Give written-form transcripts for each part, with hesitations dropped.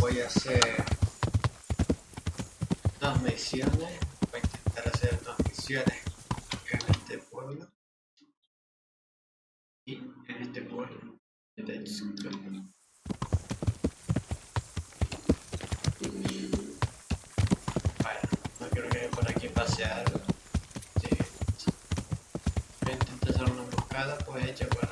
voy a hacer dos misiones. Voy a intentar hacer dos misiones en este pueblo y en este pueblo. Bueno, no creo que por aquí pase algo. Sí. Voy a intentar hacer una emboscada, pues hecha por ahí.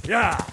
Yeah!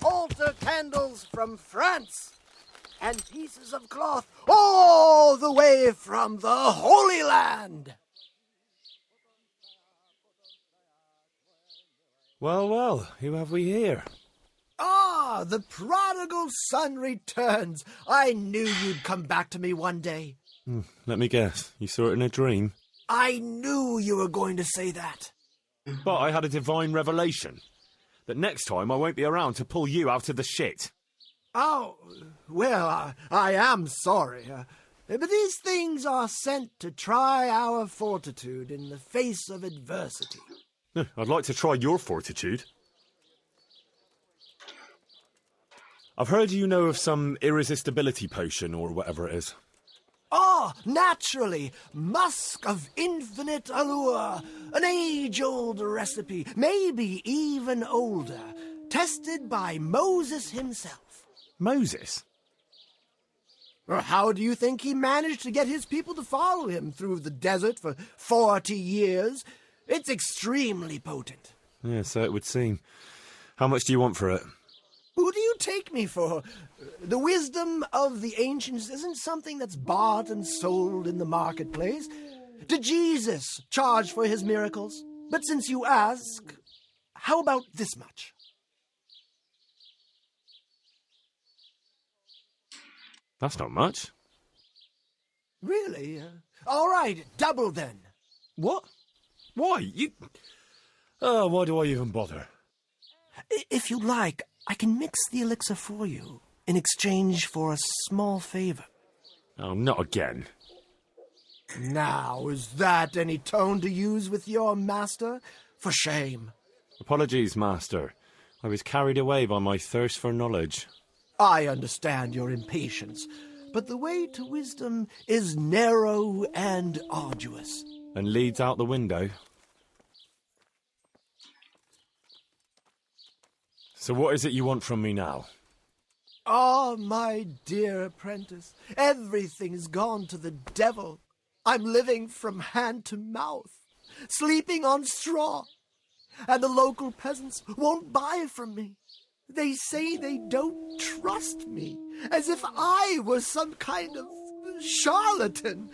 Altar candles from France, and pieces of cloth all the way from the Holy Land. Well, well, who have we here? Ah, the prodigal son returns. I knew you'd come back to me one day. Let me guess, you saw it in a dream? I knew you were going to say that. But I had a divine revelation. That next time I won't be around to pull you out of the shit. Oh, well, I am sorry. But these things are sent to try our fortitude in the face of adversity. I'd like to try your fortitude. I've heard you know of some irresistibility potion or whatever it is. Ah, naturally. Musk of infinite allure. An age-old recipe, maybe even older. Tested by Moses himself. Moses? How do you think he managed to get his people to follow him through the desert for 40 years? It's extremely potent. Yeah, so it would seem. How much do you want for it? Who do you take me for? The wisdom of the ancients isn't something that's bought and sold in the marketplace. Did Jesus charge for his miracles? But since you ask, how about this much? That's not much. Really? All right, double then. What? Why? You... Oh, why do I even bother? If you like, I can mix the elixir for you in exchange for a small favor. Oh, not again. Now, is that any tone to use with your master? For shame. Apologies, Master. I was carried away by my thirst for knowledge. I understand your impatience, but the way to wisdom is narrow and arduous. And leads out the window. So what is it you want from me now? Ah, my dear apprentice, everything's gone to the devil. I'm living from hand to mouth, sleeping on straw, and the local peasants won't buy from me. They say they don't trust me, as if I were some kind of charlatan.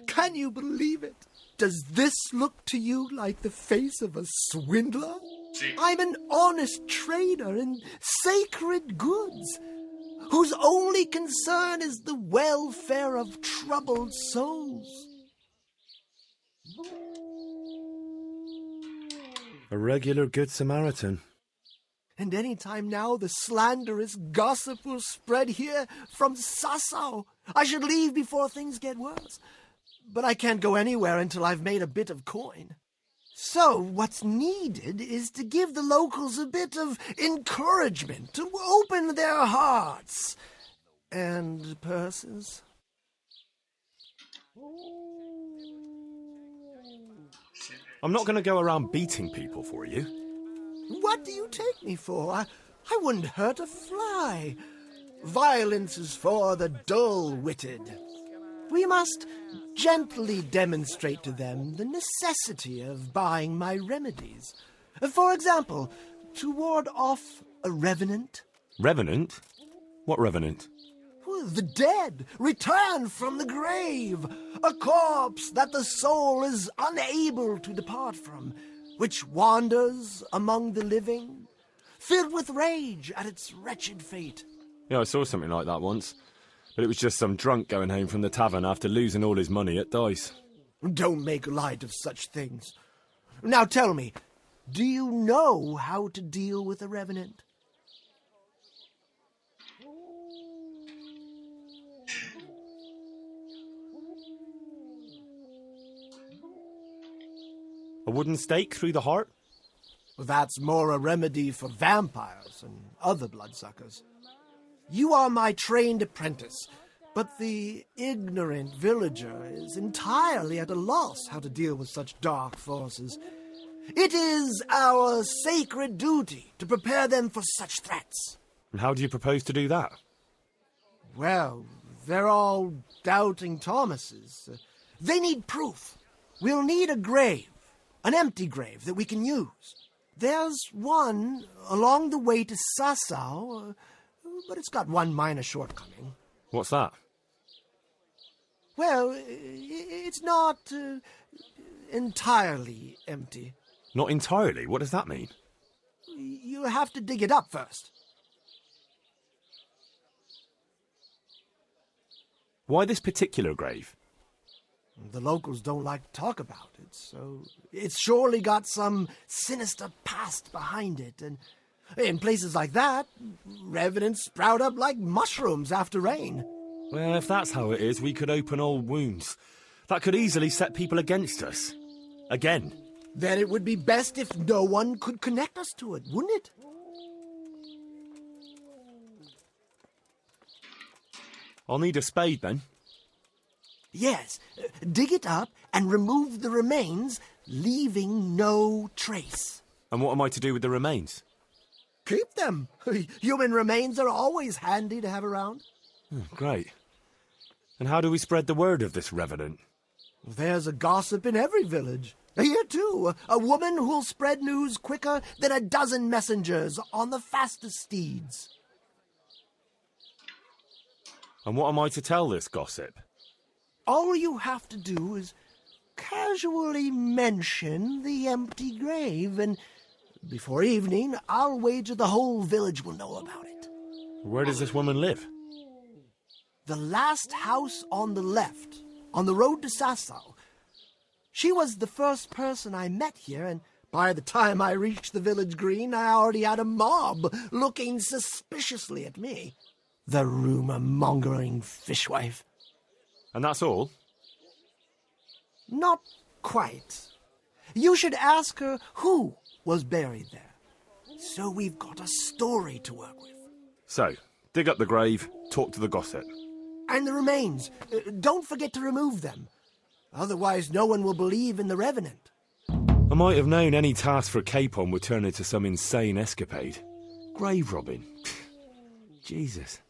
Can you believe it? Does this look to you like the face of a swindler? I'm an honest trader in sacred goods, whose only concern is the welfare of troubled souls. A regular Good Samaritan. And any time now the slanderous gossip will spread here from Sassau. I should leave before things get worse. But I can't go anywhere until I've made a bit of coin. So what's needed is to give the locals a bit of encouragement to open their hearts and purses. I'm not going to go around beating people for you. What do you take me for? I wouldn't hurt a fly. Violence is for the dull-witted. We must gently demonstrate to them the necessity of buying my remedies. For example, to ward off a revenant. Revenant? What revenant? The dead return from the grave, a corpse that the soul is unable to depart from, which wanders among the living, filled with rage at its wretched fate. Yeah, I saw something like that once. But it was just some drunk going home from the tavern after losing all his money at dice. Don't make light of such things. Now tell me, do you know how to deal with a revenant? A wooden stake through the heart? That's more a remedy for vampires and other bloodsuckers. You are my trained apprentice, but the ignorant villager is entirely at a loss how to deal with such dark forces. It is our sacred duty to prepare them for such threats. And how do you propose to do that? Well, they're all doubting Thomases. They need proof. We'll need a grave, an empty grave that we can use. There's one along the way to Sasau, but it's got one minor shortcoming. What's that? Well, it's not entirely empty. Not entirely? What does that mean? You have to dig it up first. Why this particular grave? The locals don't like to talk about it, so it's surely got some sinister past behind it, and in places like that, revenants sprout up like mushrooms after rain. Well, if that's how it is, we could open old wounds. That could easily set people against us. Again. Then it would be best if no one could connect us to it, wouldn't it? I'll need a spade then. Yes, dig it up and remove the remains, leaving no trace. And what am I to do with the remains? Keep them. Human remains are always handy to have around. Great. And how do we spread the word of this revenant? There's a gossip in every village. Here, too, a woman who'll spread news quicker than a dozen messengers on the fastest steeds. And what am I to tell this gossip? All you have to do is casually mention the empty grave, and before evening, I'll wager the whole village will know about it. Where does this woman live? The last house on the left, on the road to Sasau. She was the first person I met here, and by the time I reached the village green, I already had a mob looking suspiciously at me. The rumor-mongering fishwife. And that's all? Not quite. You should ask her who was buried there. So we've got a story to work with. So, dig up the grave, talk to the gossip. And the remains. Don't forget to remove them. Otherwise, no one will believe in the revenant. I might have known any task for Capon would turn into some insane escapade. Grave robbing. Jesus.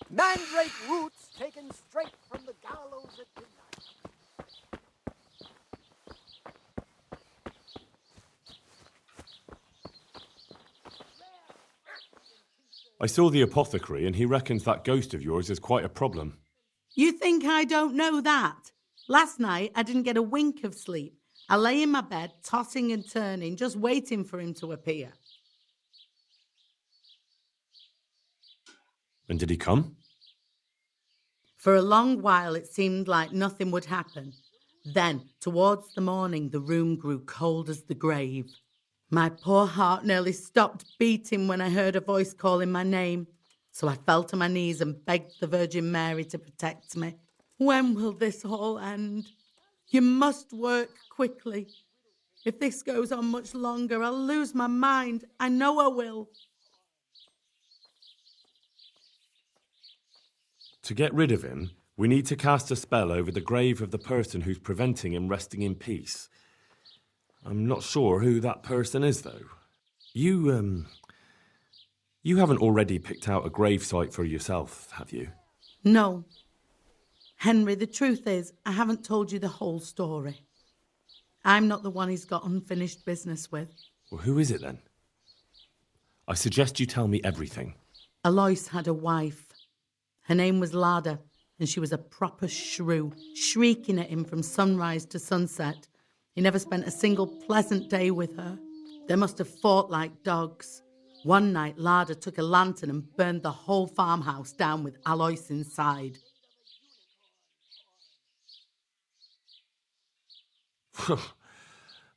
Mandrake roots taken straight from the gallows at midnight. I saw the apothecary and he reckons that ghost of yours is quite a problem. You think I don't know that? Last night, I didn't get a wink of sleep. I lay in my bed, tossing and turning, just waiting for him to appear. And did he come? For a long while, it seemed like nothing would happen. Then, towards the morning, the room grew cold as the grave. My poor heart nearly stopped beating when I heard a voice calling my name. So I fell to my knees and begged the Virgin Mary to protect me. When will this all end? You must work quickly. If this goes on much longer, I'll lose my mind. I know I will. To get rid of him, we need to cast a spell over the grave of the person who's preventing him resting in peace. I'm not sure who that person is, though. You haven't already picked out a gravesite for yourself, have you? No. Henry, the truth is, I haven't told you the whole story. I'm not the one he's got unfinished business with. Well, who is it then? I suggest you tell me everything. Alois had a wife. Her name was Lada, and she was a proper shrew, shrieking at him from sunrise to sunset. He never spent a single pleasant day with her. They must have fought like dogs. One night, Lada took a lantern and burned the whole farmhouse down with Alois inside.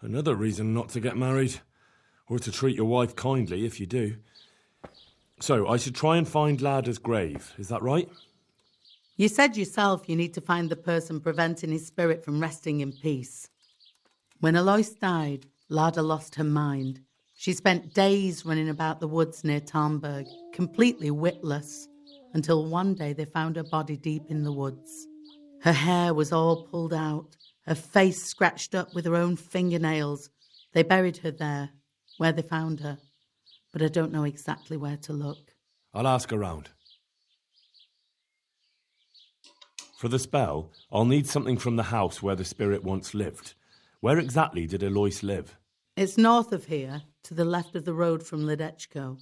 Another reason not to get married, or to treat your wife kindly if you do. So, I should try and find Lada's grave, is that right? You said yourself you need to find the person preventing his spirit from resting in peace. When Alois died, Lada lost her mind. She spent days running about the woods near Tarnberg, completely witless, until one day they found her body deep in the woods. Her hair was all pulled out, her face scratched up with her own fingernails. They buried her there, where they found her, but I don't know exactly where to look. I'll ask around. For the spell, I'll need something from the house where the spirit once lived. Where exactly did Alois live? It's north of here, to the left of the road from Ledechko,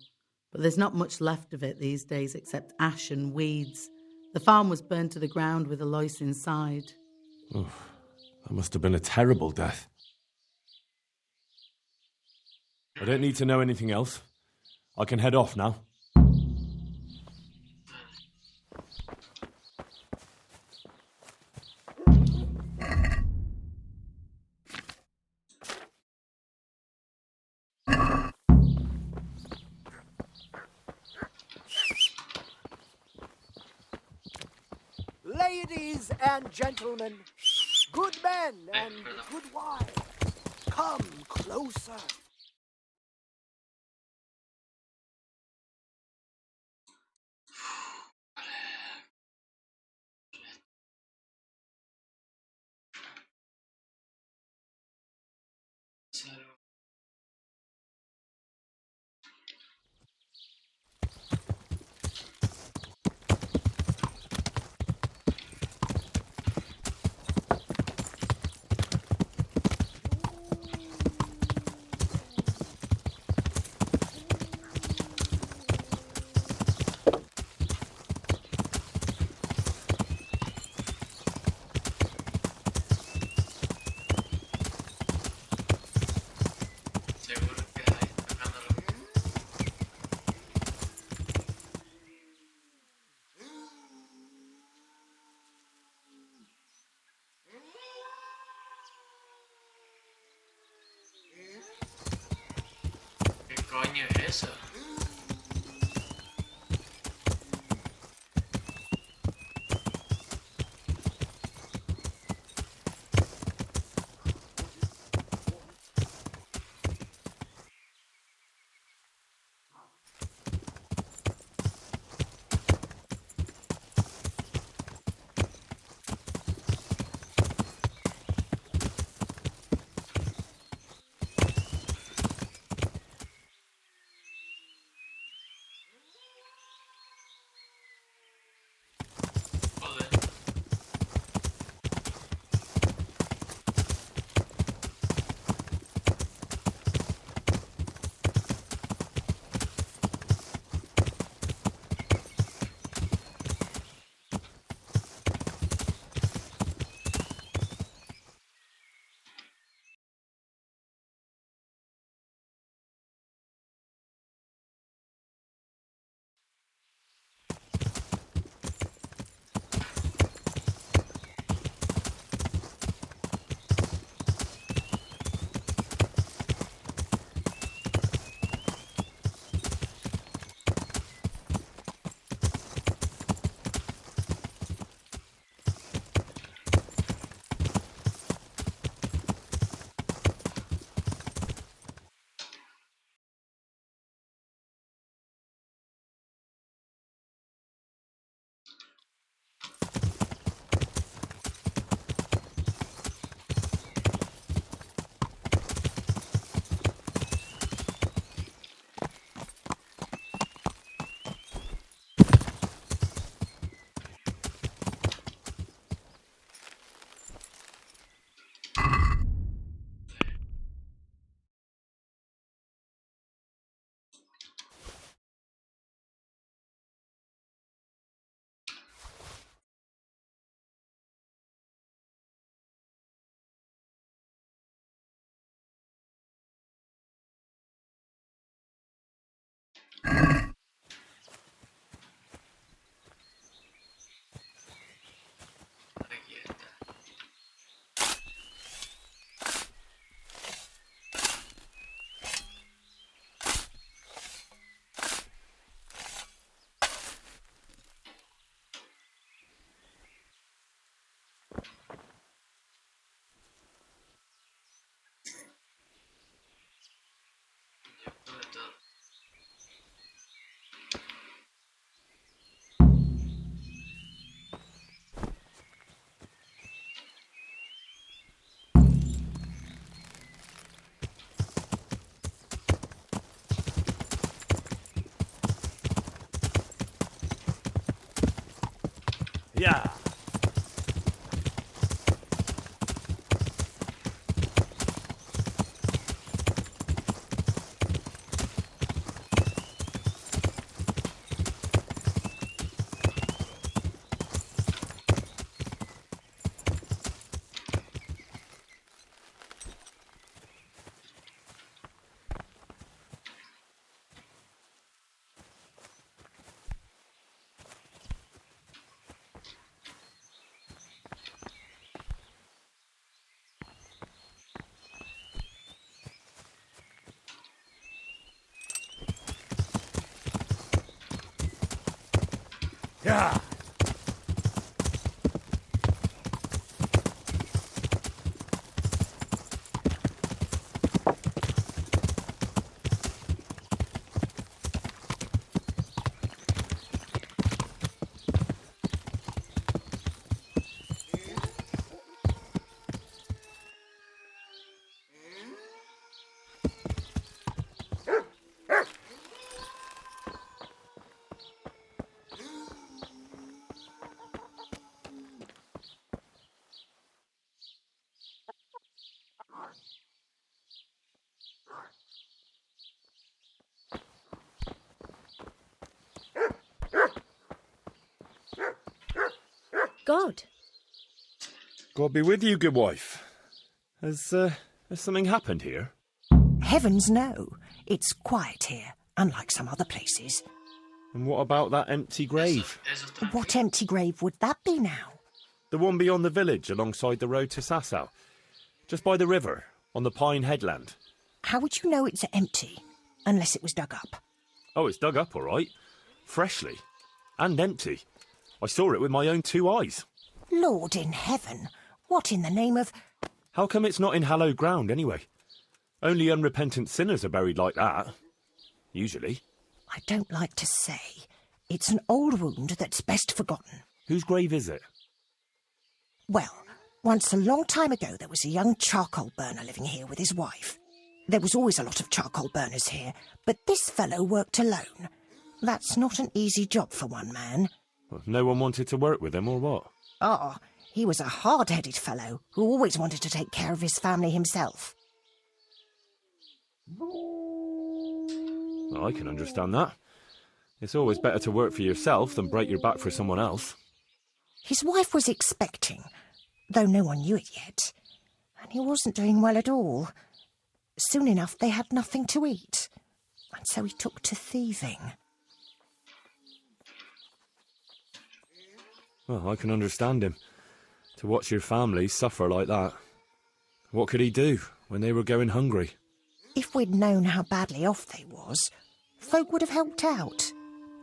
but there's not much left of it these days except ash and weeds. The farm was burned to the ground with Alois inside. Oh, that must have been a terrible death. I don't need to know anything else. I can head off now. Ladies and gentlemen, good men and good wives, come closer. ¿Qué coño es eso? Aquí está. Ya pone todo. Yeah. Yeah. God. God be with you, good wife. Has something happened here? Heavens, no. It's quiet here, unlike some other places. And what about that empty grave? Eso está What aquí. empty grave would that be now? The one beyond the village, alongside the road to Sasau. Just by the river, on the Pine Headland. How would you know it's empty, unless it was dug up? Oh, it's dug up, all right. Freshly. And empty. I saw it with my own 2 eyes. Lord in heaven, what in the name of... How come it's not in hallowed ground, anyway? Only unrepentant sinners are buried like that. Usually. I don't like to say. It's an old wound that's best forgotten. Whose grave is it? Well, once a long time ago there was a young charcoal burner living here with his wife. There was always a lot of charcoal burners here, but this fellow worked alone. That's not an easy job for one man. Well, no one wanted to work with him, or what? Ah, he was a hard-headed fellow who always wanted to take care of his family himself. Well, I can understand that. It's always better to work for yourself than break your back for someone else. His wife was expecting, though no one knew it yet, and he wasn't doing well at all. Soon enough they had nothing to eat, and so he took to thieving. Well, I can understand him. To watch your family suffer like that. What could he do when they were going hungry? If we'd known how badly off they was, folk would have helped out.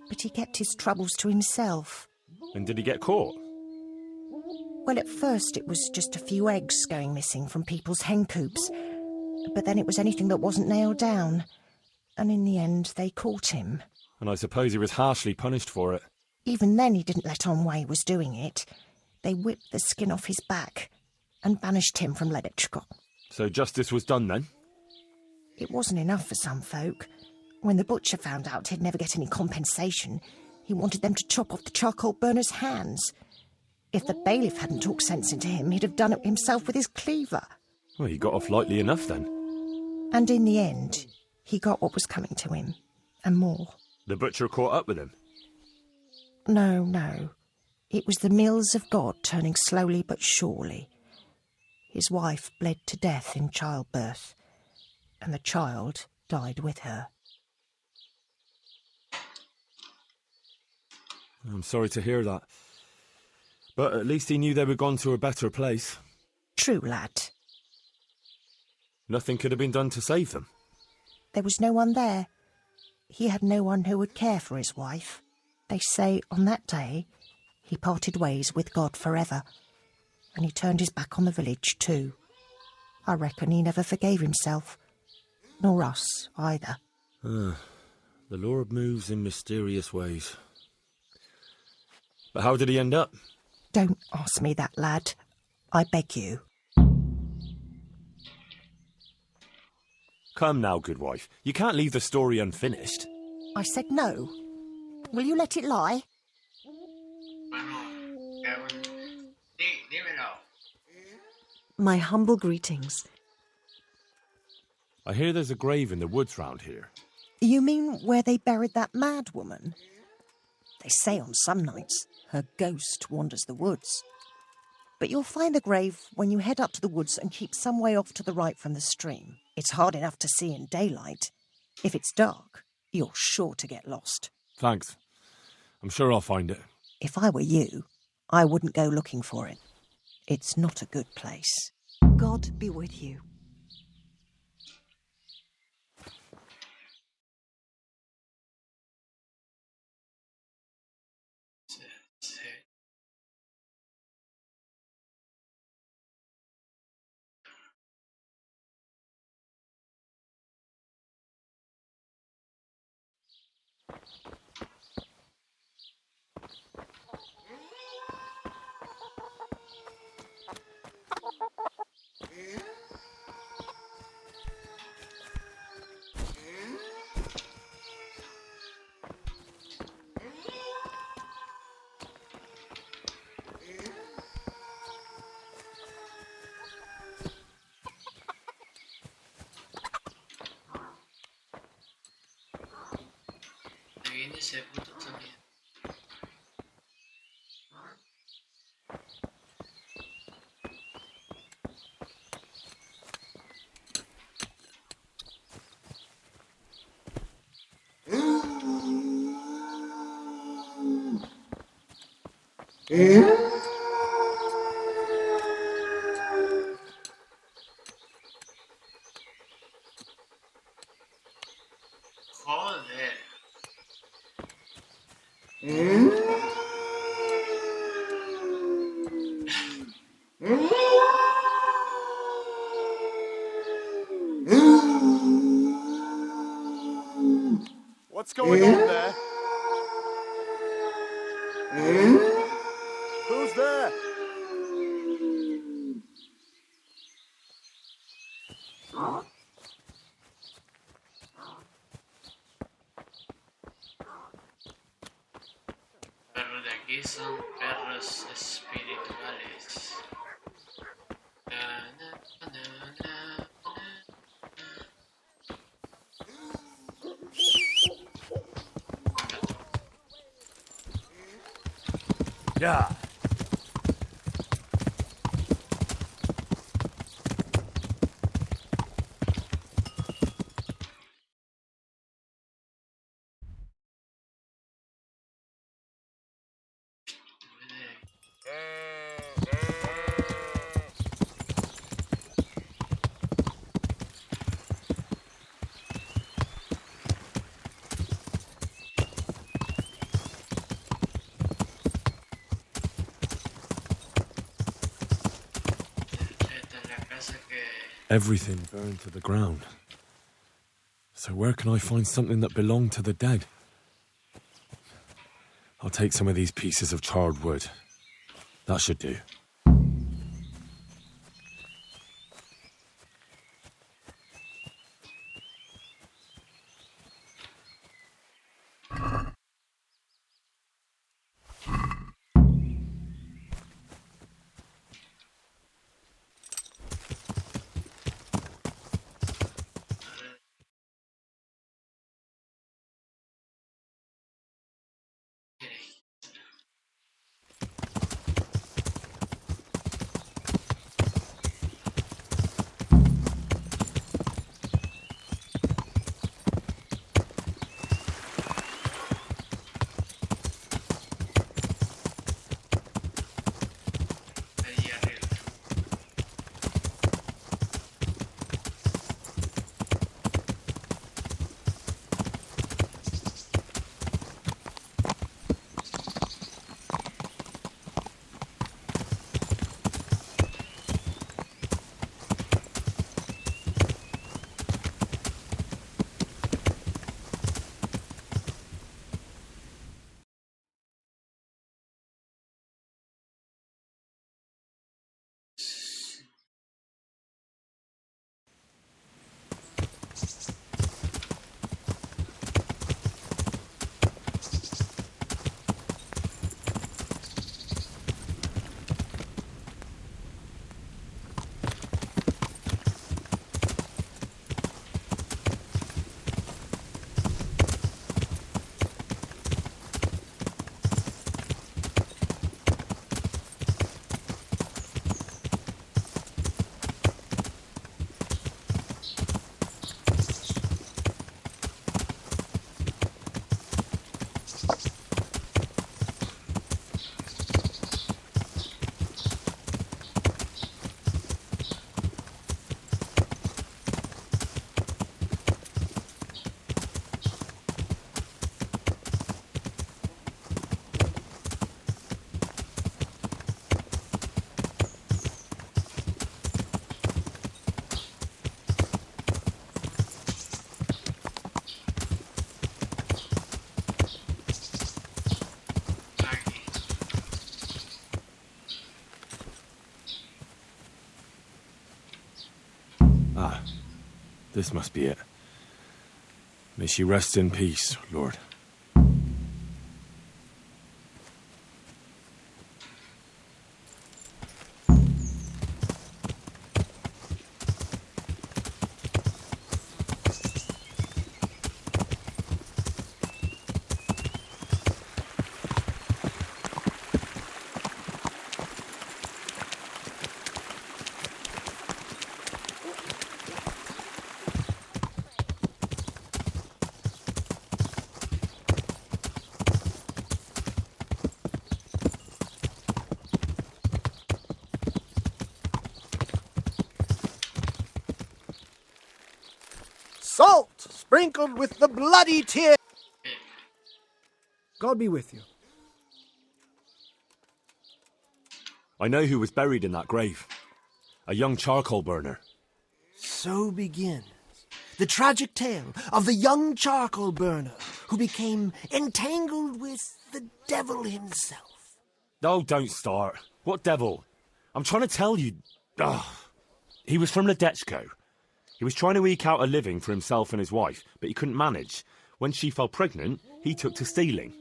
But he kept his troubles to himself. And did he get caught? Well, at first it was just a few eggs going missing from people's hen coops. But then it was anything that wasn't nailed down. And in the end, they caught him. And I suppose he was harshly punished for it. Even then he didn't let on why he was doing it. They whipped the skin off his back and banished him from Leditchko. So justice was done then? It wasn't enough for some folk. When the butcher found out he'd never get any compensation, he wanted them to chop off the charcoal burner's hands. If the bailiff hadn't talked sense into him, he'd have done it himself with his cleaver. Well, he got off lightly enough then. And in the end, he got what was coming to him, and more. The butcher caught up with him. No, no. It was the mills of God turning slowly but surely. His wife bled to death in childbirth, and the child died with her. I'm sorry to hear that. But at least he knew they were gone to a better place. True, lad. Nothing could have been done to save them. There was no one there. He had no one who would care for his wife. They say on that day he parted ways with God forever, and he turned his back on the village too. I reckon he never forgave himself, nor us either. The Lord moves in mysterious ways. But how did he end up? Don't ask me that, lad. I beg you. Come now, good wife. You can't leave the story unfinished. I said no. Will you let it lie? Dímelo. My humble greetings. I hear there's a grave in the woods round here. You mean where they buried that mad woman? They say on some nights her ghost wanders the woods. But you'll find the grave when you head up to the woods and keep some way off to the right from the stream. It's hard enough to see in daylight. If it's dark, you're sure to get lost. Thanks. I'm sure I'll find it. If I were you, I wouldn't go looking for it. It's not a good place. God be with you. Sí. ¿De viene ese puto sonido? Joder. What's going on there? Who's there? Perros de aquí son perros espirituales. Na, na, na, na, Yeah. Esta es la casa que... Everything burned to the ground. So where can I find something that belonged to the dead? I'll take some of these pieces of charred wood. That should do. This must be it. May she rest in peace, Lord. Salt sprinkled with the bloody tear. God be with you. I know who was buried in that grave. A young charcoal burner. So begins the tragic tale of the young charcoal burner who became entangled with the devil himself. Oh, don't start. What devil? I'm trying to tell you. Ugh. He was from Ledechko. He was trying to eke out a living for himself and his wife, but he couldn't manage. When she fell pregnant, he took to stealing.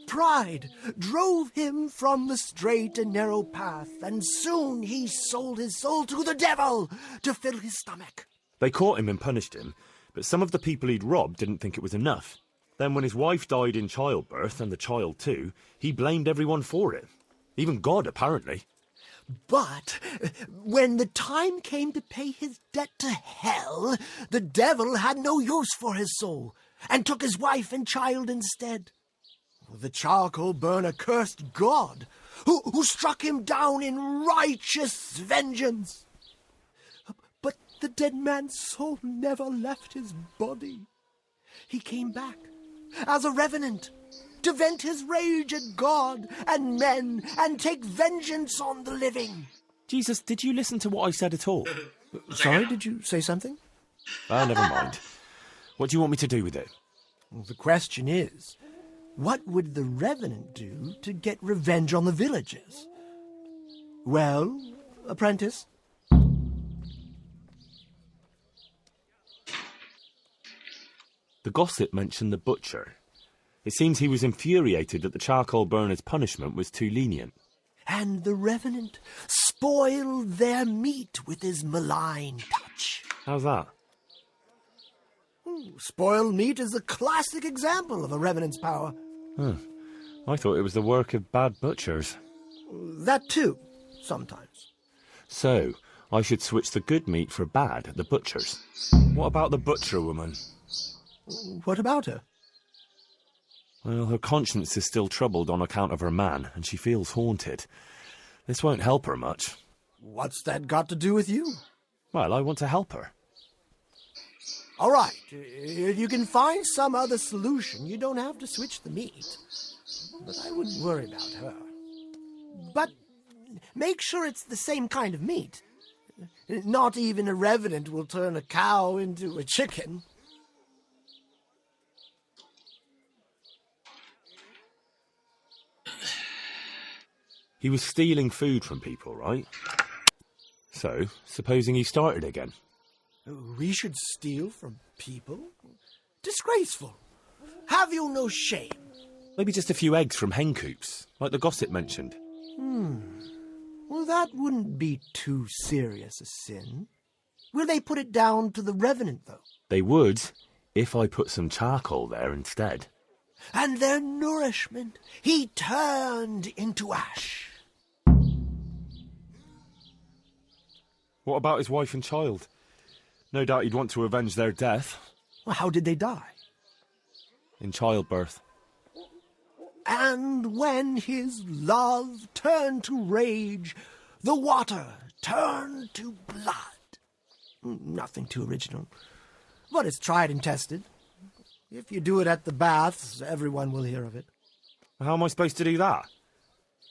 Pride drove him from the straight and narrow path, and soon he sold his soul to the devil to fill his stomach. They caught him and punished him, but some of the people he'd robbed didn't think it was enough. Then when his wife died in childbirth, and the child too, he blamed everyone for it. Even God, apparently. But when the time came to pay his debt to hell, the devil had no use for his soul, and took his wife and child instead. The charcoal burner cursed God, who struck him down in righteous vengeance. But the dead man's soul never left his body. He came back as a revenant, to vent his rage at God and men and take vengeance on the living. Jesus, did you listen to what I said at all? Sorry, did you say something? Never mind. What do you want me to do with it? Well, the question is, what would the revenant do to get revenge on the villagers? Well, apprentice? The gossip mentioned the butcher. It seems he was infuriated that the charcoal burner's punishment was too lenient. And the revenant spoiled their meat with his malign touch. How's that? Spoiled meat is a classic example of a revenant's power. I thought it was the work of bad butchers. That too, sometimes. So, I should switch the good meat for bad at the butcher's. What about the butcher woman? What about her? Well, her conscience is still troubled on account of her man, and she feels haunted. This won't help her much. What's that got to do with you? Well, I want to help her. All right, if you can find some other solution, you don't have to switch the meat. But I wouldn't worry about her. But make sure it's the same kind of meat. Not even a revenant will turn a cow into a chicken. He was stealing food from people, right? So, supposing he started again. We should steal from people? Disgraceful. Have you no shame? Maybe just a few eggs from hen coops, like the gossip mentioned. Well, that wouldn't be too serious a sin. Will they put it down to the revenant, though? They would, if I put some charcoal there instead. And their nourishment he turned into ash. What about his wife and child? No doubt he'd want to avenge their death. Well, how did they die? In childbirth. And when his love turned to rage, the water turned to blood. Nothing too original, but it's tried and tested. If you do it at the baths, everyone will hear of it. How am I supposed to do that?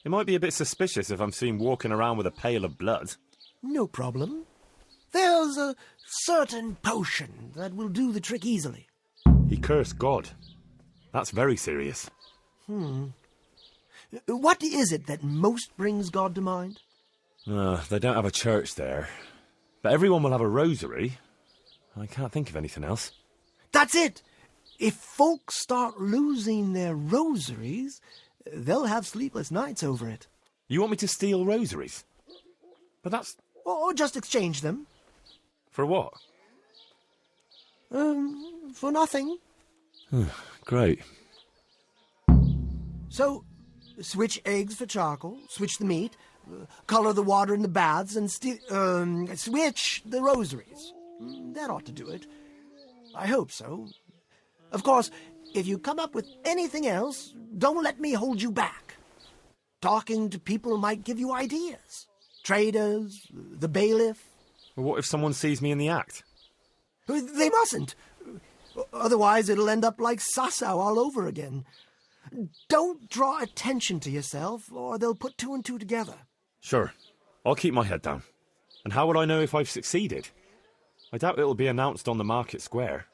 It might be a bit suspicious if I'm seen walking around with a pail of blood. No problem. There's a certain potion that will do the trick easily. He cursed God. That's very serious. What is it that most brings God to mind? They don't have a church there. But everyone will have a rosary. I can't think of anything else. That's it! If folks start losing their rosaries, they'll have sleepless nights over it. You want me to steal rosaries? But that's... Or just exchange them. For what? For nothing. Great. So, switch eggs for charcoal, switch the meat, color the water in the baths, and switch the rosaries. That ought to do it. I hope so. Of course, if you come up with anything else, don't let me hold you back. Talking to people might give you ideas. Traders, the bailiff. Well, what if someone sees me in the act? They mustn't. Otherwise, it'll end up like Sasau all over again. Don't draw attention to yourself, or they'll put two and two together. Sure. I'll keep my head down. And how will I know if I've succeeded? I doubt it'll be announced on the market square.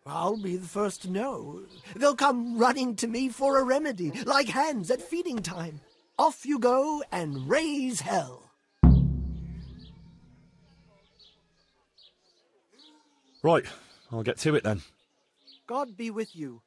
I'll be the first to know. They'll come running to me for a remedy, like hens at feeding time. Off you go and raise hell. Right, I'll get to it then. God be with you.